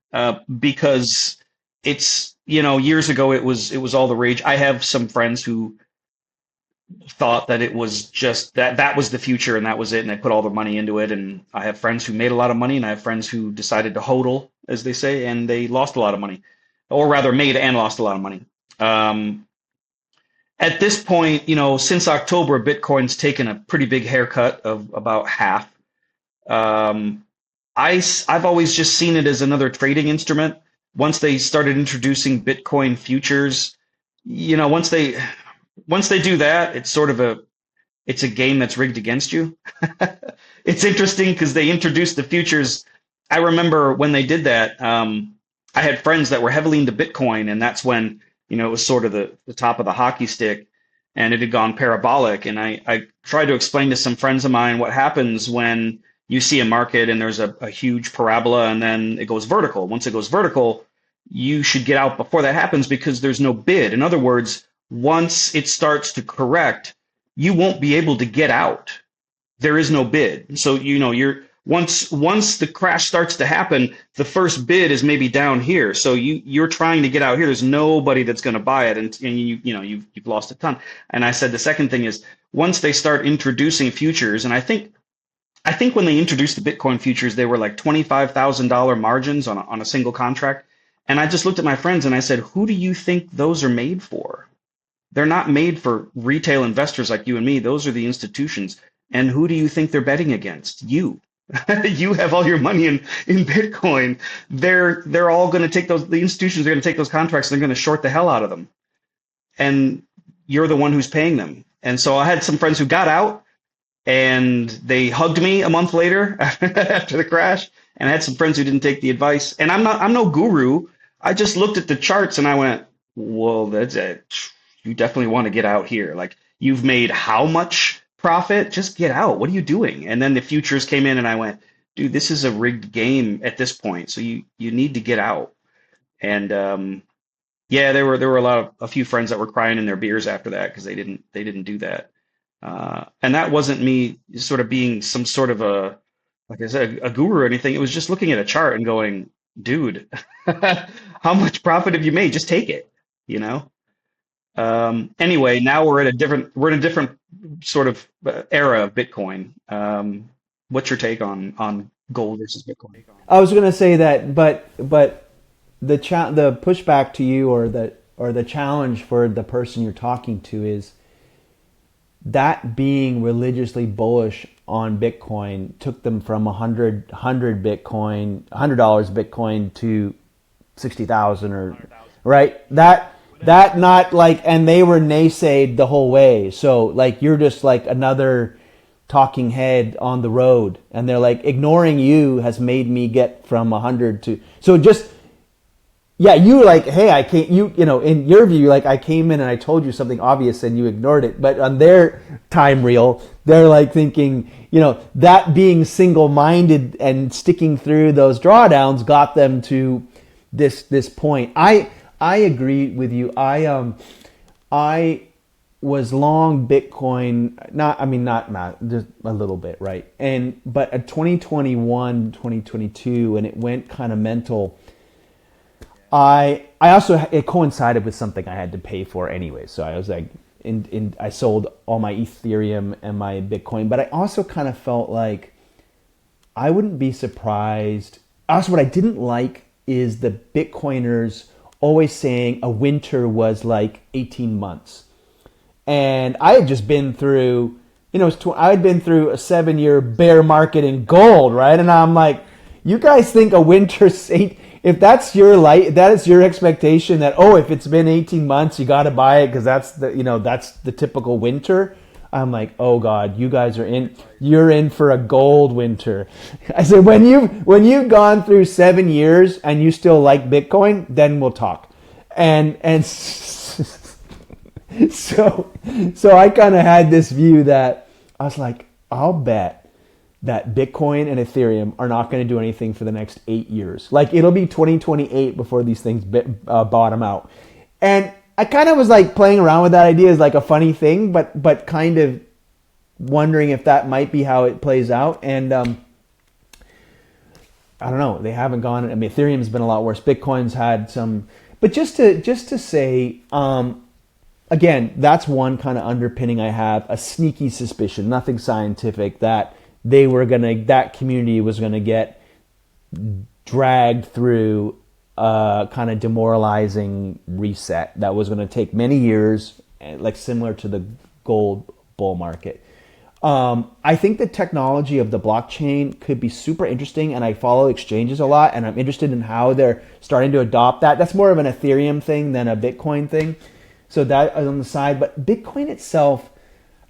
because it's, years ago it was all the rage. I have some friends who thought that it was just that was the future and that was it, and they put all their money into it. And I have friends who made a lot of money, and I have friends who decided to hodl, as they say, and they lost a lot of money, or rather made and lost a lot of money. At this point, since October, Bitcoin's taken a pretty big haircut of about half. I've always just seen it as another trading instrument. Once they started introducing Bitcoin futures, once they do that, it's sort of it's a game that's rigged against you. It's interesting because they introduced the futures. I remember when they did that, I had friends that were heavily into Bitcoin, and that's when, it was sort of the top of the hockey stick, and it had gone parabolic. And I tried to explain to some friends of mine what happens when you see a market and there's a huge parabola and then it goes vertical. Once it goes vertical, you should get out before that happens, because there's no bid. In other words, once it starts to correct, you won't be able to get out. There is no bid. So, once the crash starts to happen, the first bid is maybe down here. So you're trying to get out here. There's nobody that's going to buy it, and you've lost a ton. And I said the second thing is once they start introducing futures, and I think when they introduced the Bitcoin futures, they were like $25,000 margins on a single contract. And I just looked at my friends and I said, who do you think those are made for? They're not made for retail investors like you and me. Those are the institutions. And who do you think they're betting against? You. You have all your money in Bitcoin. They're all going to take the institutions are going to take those contracts and they're going to short the hell out of them. And you're the one who's paying them. And so I had some friends who got out and they hugged me a month later after the crash. And I had some friends who didn't take the advice. And I'm no guru. I just looked at the charts and I went, well, that's it. You definitely want to get out here. Like, you've made how much profit? Just get out. What are you doing? And then the futures came in and I went, dude, this is a rigged game at this point. So you need to get out. And yeah, there were a few friends that were crying in their beers after that because they didn't do that. And that wasn't me sort of being some sort of like I said, a guru or anything. It was just looking at a chart and going, dude, how much profit have you made? Just take it, you know? Anyway, now we're in a different sort of era of Bitcoin. What's your take on gold versus Bitcoin? I was going to say that, but the pushback to you, or the challenge for the person you're talking to, is that being religiously bullish on Bitcoin took them from $100 Bitcoin to 60,000 or right. That not like, and they were naysayed the whole way. So like, you're just like another talking head on the road, and they're like, ignoring you has made me get from 100 to, so just, yeah, you were like, hey, I can't, you know, in your view, like, I came in and I told you something obvious and you ignored it. But on their time reel, they're like thinking, you know, that being single-minded and sticking through those drawdowns got them to this point. I agree with you. I was long Bitcoin, not just a little bit, right? But at 2021, 2022, when it went kind of mental, I also, it coincided with something I had to pay for anyway. So I was like, I sold all my Ethereum and my Bitcoin, but I also kind of felt like I wouldn't be surprised. Also, what I didn't like is the Bitcoiners always saying a winter was like 18 months. And I had just been through, I had been through a 7-year bear market in gold, right? And I'm like, you guys think a winter's if that's that is your expectation that, oh, if it's been 18 months, you got to buy it because that's the typical winter. I'm like, oh God, you guys you're in for a gold winter. I said, when you've gone through 7 years and you still like Bitcoin, then we'll talk. And so I kind of had this view that I was like, I'll bet that Bitcoin and Ethereum are not going to do anything for the next 8 years. Like, it'll be 2028 before these things bottom out. And I kind of was like playing around with that idea as like a funny thing, but kind of wondering if that might be how it plays out. And I don't know. They haven't gone. I mean, Ethereum's been a lot worse. Bitcoin's had some. But just to say, again, that's one kind of underpinning I have, a sneaky suspicion, nothing scientific, that that community was gonna get dragged through a kind of demoralizing reset that was gonna take many years, like similar to the gold bull market. I think the technology of the blockchain could be super interesting, and I follow exchanges a lot, and I'm interested in how they're starting to adopt that. That's more of an Ethereum thing than a Bitcoin thing. So that is on the side, but Bitcoin itself,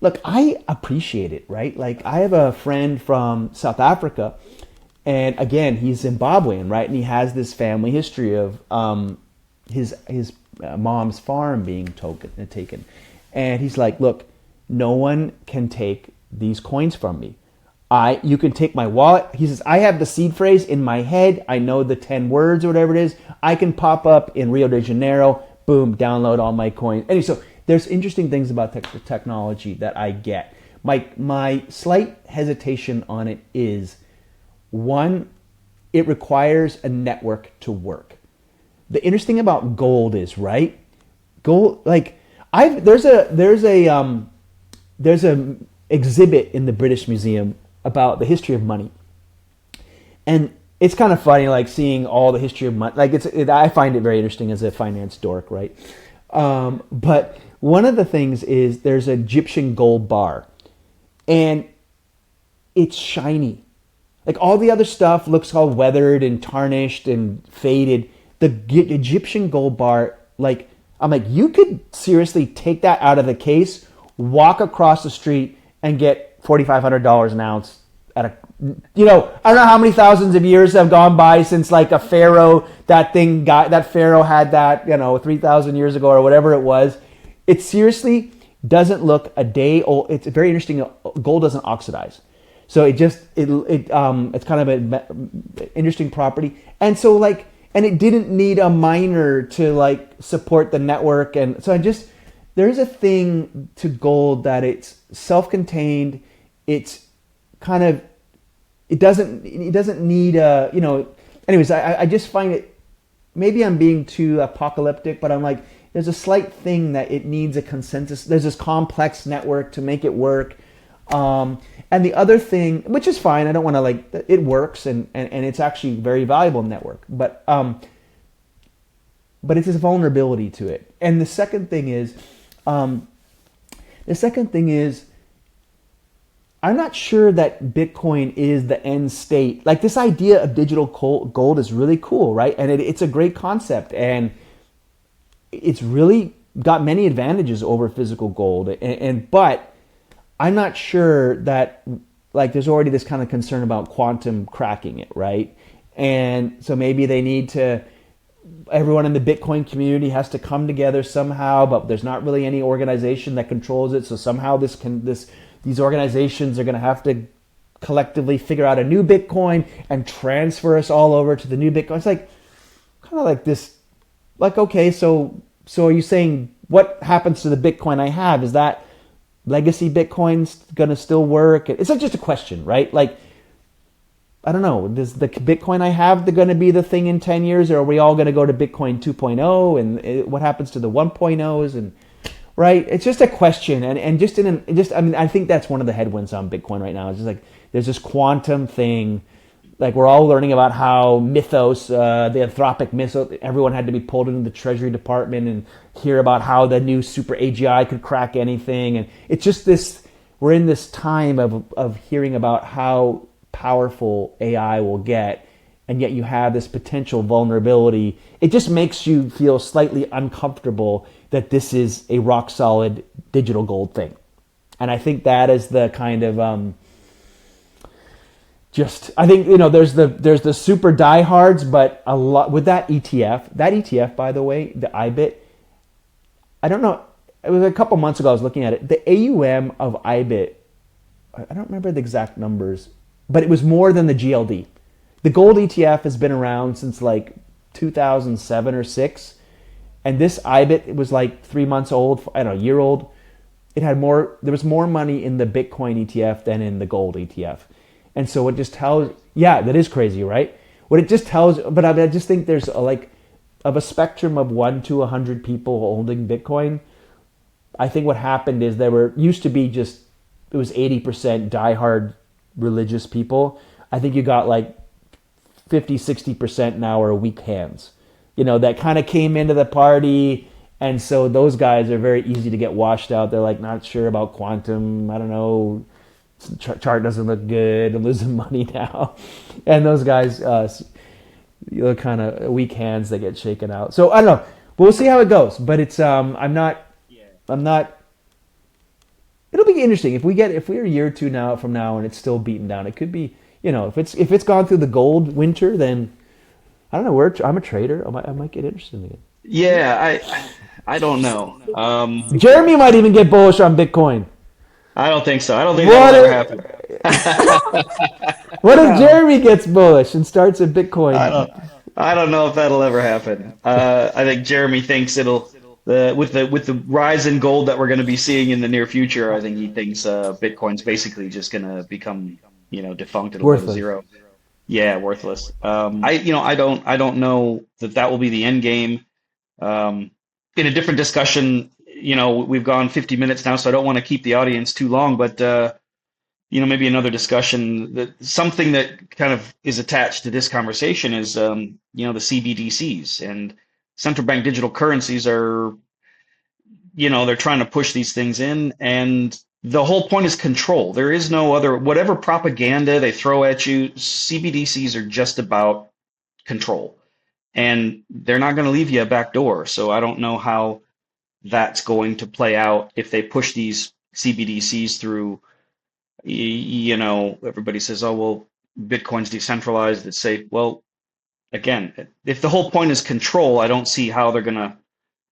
look, I appreciate it, right? Like, I have a friend from South Africa, and again, he's Zimbabwean, right? And he has this family history of his mom's farm being taken. And he's like, look, no one can take these coins from me. You can take my wallet. He says, I have the seed phrase in my head. I know the 10 words or whatever it is. I can pop up in Rio de Janeiro, boom, download all my coins. Anyway, so there's interesting things about technology that I get. My slight hesitation on it is, One, it requires a network to work. The interesting about gold is, right? Gold, like there's a exhibit in the British Museum about the history of money, and it's kind of funny, like seeing all the history of money. Like I find it very interesting as a finance dork, right? But one of the things is there's an Egyptian gold bar, and it's shiny. Like all the other stuff looks all weathered and tarnished and faded. The Egyptian gold bar, like I'm like, you could seriously take that out of the case, walk across the street, and get $4,500 an ounce at a, I don't know how many thousands of years have gone by since like a pharaoh, that pharaoh had that, 3,000 years ago or whatever it was. It seriously doesn't look a day old. It's very interesting. Gold doesn't oxidize. So it's kind of an interesting property. And so and it didn't need a miner to support the network. And so there's a thing to gold that it's self-contained. It's kind of, it doesn't need anyways, I just find it, maybe I'm being too apocalyptic, but I'm like, there's a slight thing that it needs a consensus. There's this complex network to make it work. And the other thing, which is fine, I don't want to it works and it's actually a very valuable network, but it's this vulnerability to it. And the second thing is, I'm not sure that Bitcoin is the end state. Like this idea of digital gold is really cool, right? And it's a great concept, and it's really got many advantages over physical gold. But I'm not sure that there's already this kind of concern about quantum cracking it, right? And so maybe they need to, everyone in the Bitcoin community has to come together somehow, but there's not really any organization that controls it. So somehow these organizations are going to have to collectively figure out a new Bitcoin and transfer us all over to the new Bitcoin. It's kind of like this, okay, so are you saying what happens to the Bitcoin I have? Is that legacy Bitcoin's going to still work? It's just a question, right? I don't know. Is the Bitcoin I have going to be the thing in 10 years, or are we all going to go to Bitcoin 2.0? And what happens to the 1.0s? And right, it's just a question. And I think that's one of the headwinds on Bitcoin right now. It's just there's this quantum thing. We're all learning about how Mythos, the Anthropic Mythos, everyone had to be pulled into the Treasury Department and hear about how the new super AGI could crack anything. And it's just we're in this time of hearing about how powerful AI will get, and yet you have this potential vulnerability. It just makes you feel slightly uncomfortable that this is a rock solid digital gold thing. And I think that is the kind of I think there's the super diehards, but a lot with that ETF, by the way, the IBIT, I don't know, it was a couple months ago I was looking at it. The AUM of IBIT, I don't remember the exact numbers, but it was more than the GLD. The gold ETF has been around since 2007 or 6, and this IBIT, it was 3 months old, I don't know, a year old. There was more money in the Bitcoin ETF than in the gold ETF. And so it just tells, that is crazy, right? What it just tells, but I just think there's of a spectrum of 1 to 100 people holding Bitcoin. I think what happened is used to be it was 80% diehard religious people. I think you got 50, 60% now are weak hands, that kind of came into the party. And so those guys are very easy to get washed out. They're not sure about quantum. I don't know. Chart doesn't look good. I'm losing money now. And those guys, kind of weak hands that get shaken out. So I don't know. But we'll see how it goes. But it's, I'm not, it'll be interesting if we're a year or two from now and it's still beaten down. It could be, if it's gone through the gold winter, then I don't know. I'm a trader. I might get interested in it. Yeah, I don't know. Jeremy might even get bullish on Bitcoin. I don't think so. I don't think that'll ever happen. What if Jeremy gets bullish and starts a Bitcoin? I don't know if that'll ever happen. I think Jeremy thinks with the rise in gold that we're going to be seeing in the near future, I think he thinks Bitcoin's basically just going to become defunct. It'll go to zero. Yeah, worthless. I don't know that will be the end game. In a different discussion, we've gone 50 minutes now, so I don't want to keep the audience too long, but maybe another discussion that something that kind of is attached to this conversation is, the CBDCs and central bank digital currencies are, they're trying to push these things in, and the whole point is control. There is no other, whatever propaganda they throw at you, CBDCs are just about control, and they're not going to leave you a back door. So I don't know how that's going to play out if they push these CBDCs through. Everybody says, oh, well, Bitcoin's decentralized, it's safe. Well, again, if the whole point is control, I don't see how they're going to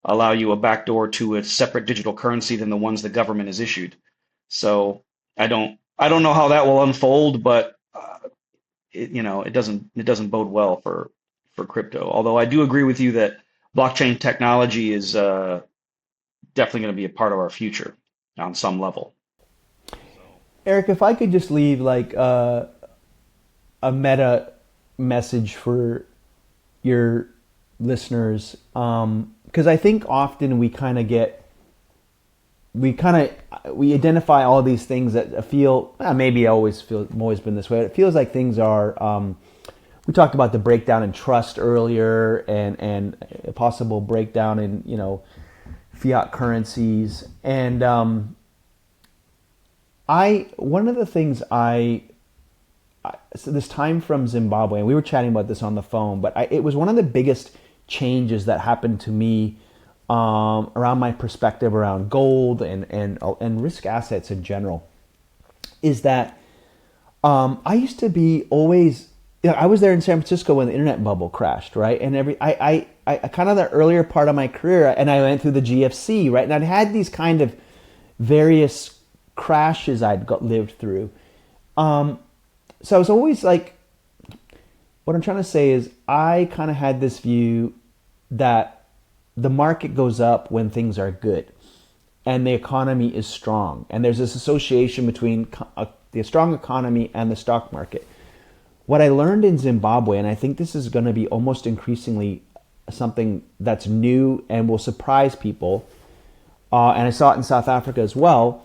allow you a backdoor to a separate digital currency than the ones the government has issued. So I don't know how that will unfold, but it doesn't bode well for crypto. Although I do agree with you that blockchain technology is definitely going to be a part of our future on some level. Eric, if I could just leave like a meta message for your listeners, because I think often we identify all of these things that feel, maybe I've always been this way. It feels like things are. We talked about the breakdown in trust earlier, and a possible breakdown in fiat currencies, and one of the things so this time from Zimbabwe, and we were chatting about this on the phone, but it was one of the biggest changes that happened to me around my perspective around gold and risk assets in general, is that I used to be always, I was there in San Francisco when the internet bubble crashed, right? And I kind of the earlier part of my career, and I went through the GFC, right? And I'd had these kind of various crashes lived through. So I was always like, what I'm trying to say is I kind of had this view that the market goes up when things are good and the economy is strong. And there's this association between the strong economy and the stock market. What I learned in Zimbabwe, and I think this is going to be almost increasingly something that's new and will surprise people, and I saw it in South Africa as well,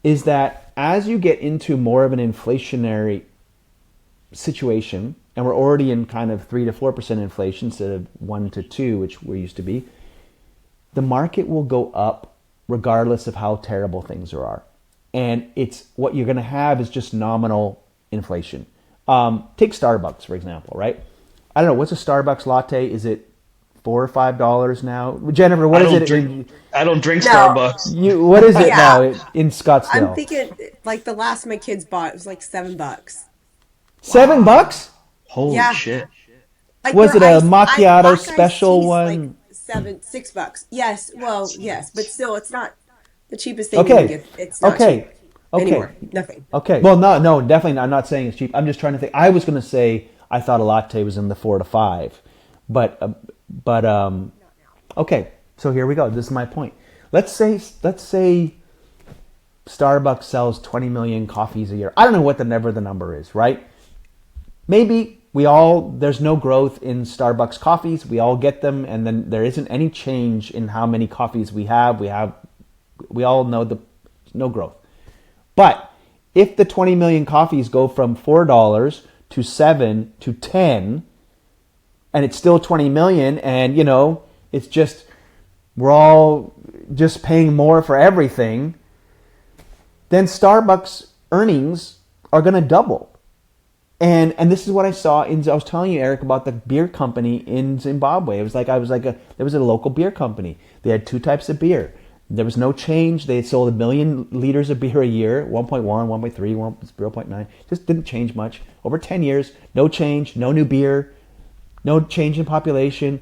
is that as you get into more of an inflationary situation, and we're already in kind of 3 to 4% inflation instead of 1 to 2, which we used to be, the market will go up regardless of how terrible things are. And it's what you're going to have is just nominal inflation. Take Starbucks, for example, right? I don't know, what's a Starbucks latte? Is it $4 or $5 now? Jennifer, what is it? I don't drink No. Starbucks. What is it Yeah. now in Scottsdale? I'm thinking like the last my kids bought, it was like $7. $7? Holy Yeah. shit. Like Was their it a macchiato black iced special tea's one? Like $6. Yes, well, yes, but still, it's not the cheapest thing you Okay. can get. It's not Okay. cheap Okay. anymore. Nothing. Okay. Well, no, definitely not. I'm not saying it's cheap. I'm just trying to think. I was going to say I thought a latte was in the 4 to 5, but okay. So here we go. This is my point. Let's say Starbucks sells 20 million coffees a year. I don't know whatever the number is, right? Maybe there's no growth in Starbucks coffees. We all get them, and then there isn't any change in how many coffees we have. We all know no growth. But if the 20 million coffees go from $4 to $7 to $10, and it's still 20 million, and it's just we're all just paying more for everything, then Starbucks earnings are going to double. And this is what I saw I was telling you, Eric, about the beer company in Zimbabwe. There was a local beer company. They had 2 types of beer. There was no change. They sold 1 million liters of beer a year, 1.1, 1.3, 0.9. Just didn't change much. Over 10 years, no change, no new beer, no change in population.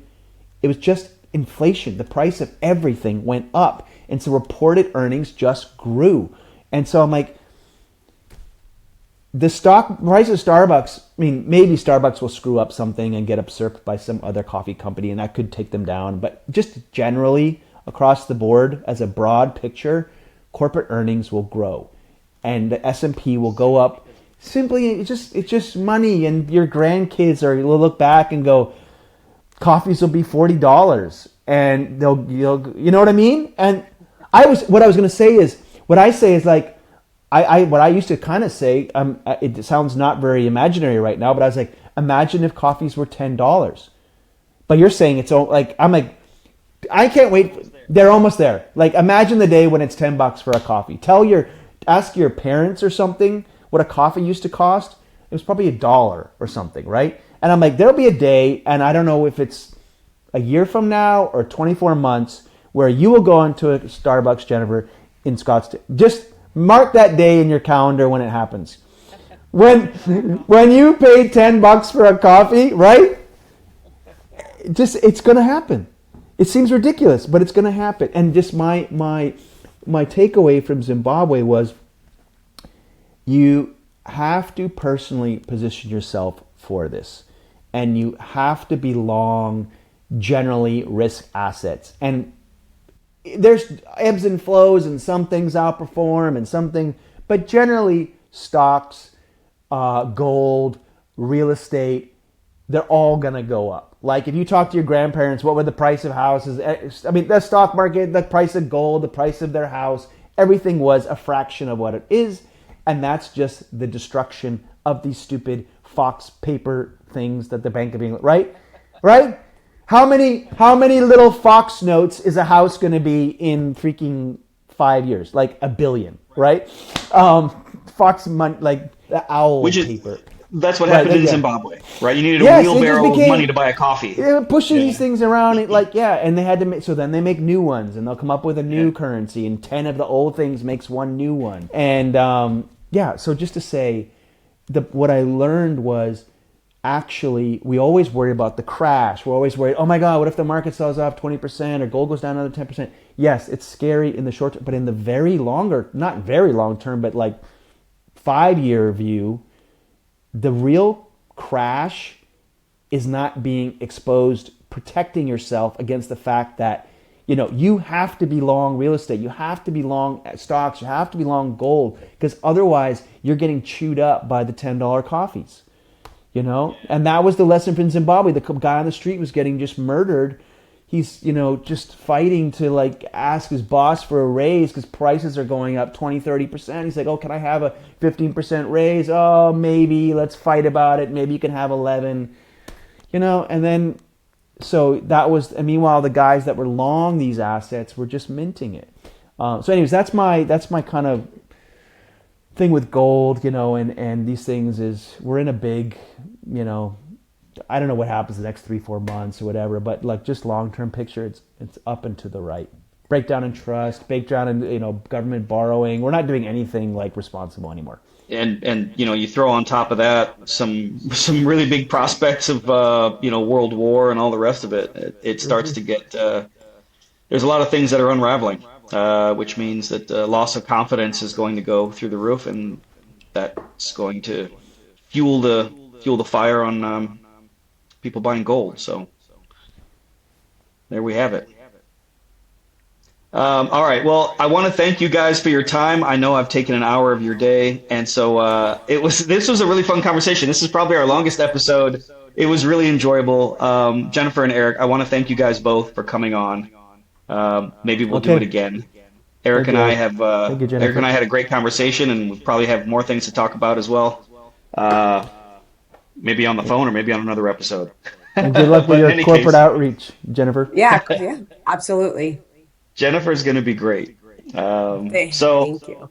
It was just inflation. The price of everything went up. And so reported earnings just grew. And so I'm like, the stock price of Starbucks, maybe Starbucks will screw up something and get usurped by some other coffee company, and that could take them down. But just generally, across the board, as a broad picture, corporate earnings will grow. And the S&P will go up Simply, it's just money, and your grandkids will look back and go, coffees will be $40, and you know what I mean? And what I was going to say is, what I say is like, what I used to kind of say, it sounds not very imaginary right now, but I was like, imagine if coffees were $10. But you're saying it's like, I'm like, I can't wait. They're almost there. Like, imagine the day when it's $10 for a coffee. Ask your parents or something what a coffee used to cost. It was probably $1 or something, right? And I'm like, there'll be a day, and I don't know if it's a year from now or 24 months, where you will go into a Starbucks, Jennifer, in Scottsdale. Just mark that day in your calendar when it happens. When you paid $10 for a coffee, right? It's going to happen. It seems ridiculous, but it's going to happen. And just my takeaway from Zimbabwe was, you have to personally position yourself for this, and you have to be long, generally, risk assets. And there's ebbs and flows, and some things outperform and something, but generally stocks, gold, real estate, they're all going to go up. Like, if you talk to your grandparents, what would the price of houses, I mean, the stock market, the price of gold, the price of their house, everything was a fraction of what it is. And that's just the destruction of these stupid Fox paper things that the Bank of England, right? How many little Fox notes is a house going to be in freaking 5 years? Like 1 billion, right? Fox money, like the owl paper. That's what happened in Zimbabwe, right? You needed a wheelbarrow of money to buy a coffee. They were pushing these things around, and they had to make, so then they make new ones, and they'll come up with a new currency, and 10 of the old things makes one new one. And so just to say, what I learned was, actually, we always worry about the crash. We're always worried, oh my God, what if the market sells off 20% or gold goes down another 10%? Yes, it's scary in the short term, but in the not very long term, but like 5-year view, the real crash is not being exposed, protecting yourself against the fact that, you have to be long real estate, you have to be long stocks, you have to be long gold, because otherwise you're getting chewed up by the $10 coffees, And that was the lesson from Zimbabwe. The guy on the street was getting just murdered. He's, just fighting to ask his boss for a raise because prices are going up 20, 30%. He's like, oh, can I have a 15% raise? Oh, maybe. Let's fight about it. Maybe you can have 11. And then, so that was, and meanwhile, the guys that were long these assets were just minting it. So anyways, that's my kind of thing with gold, and these things is, we're in a big, I don't know what happens the next 3-4 months or whatever, but just long-term picture, it's up and to the right. Breakdown in trust, breakdown in government borrowing. We're not doing anything responsible anymore. And you throw on top of that some really big prospects of World War and all the rest of it. It starts to get there's a lot of things that are unraveling, which means that loss of confidence is going to go through the roof, and that's going to fuel the fire on people buying gold. So there we have it. All right. Well, I want to thank you guys for your time. I know I've taken an hour of your day, and so this was a really fun conversation. This is probably our longest episode. It was really enjoyable. Jennifer and Eric, I want to thank you guys both for coming on. Maybe we'll do it again. Eric and I had a great conversation, and we'll probably have more things to talk about as well. Maybe on the phone or maybe on another episode. And good luck with your corporate outreach, Jennifer. Yeah, absolutely. Jennifer's going to be great. Thank you.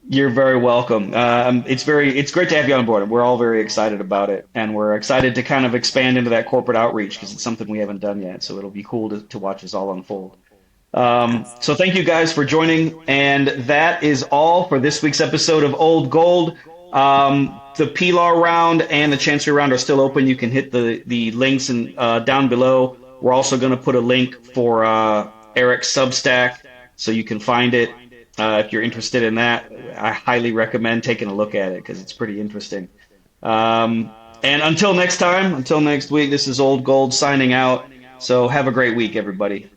You're very welcome. It's great to have you on board. We're all very excited about it, and we're excited to kind of expand into that corporate outreach because it's something we haven't done yet. So it'll be cool to watch this all unfold. So thank you guys for joining, and that is all for this week's episode of Old Gold. The Pilar round and the Chancery round are still open. You can hit the links down below. We're also going to put a link for Eric's Substack, so you can find it if you're interested in that. I highly recommend taking a look at it because it's pretty interesting. And until next week, this is Old Gold signing out. So have a great week, everybody.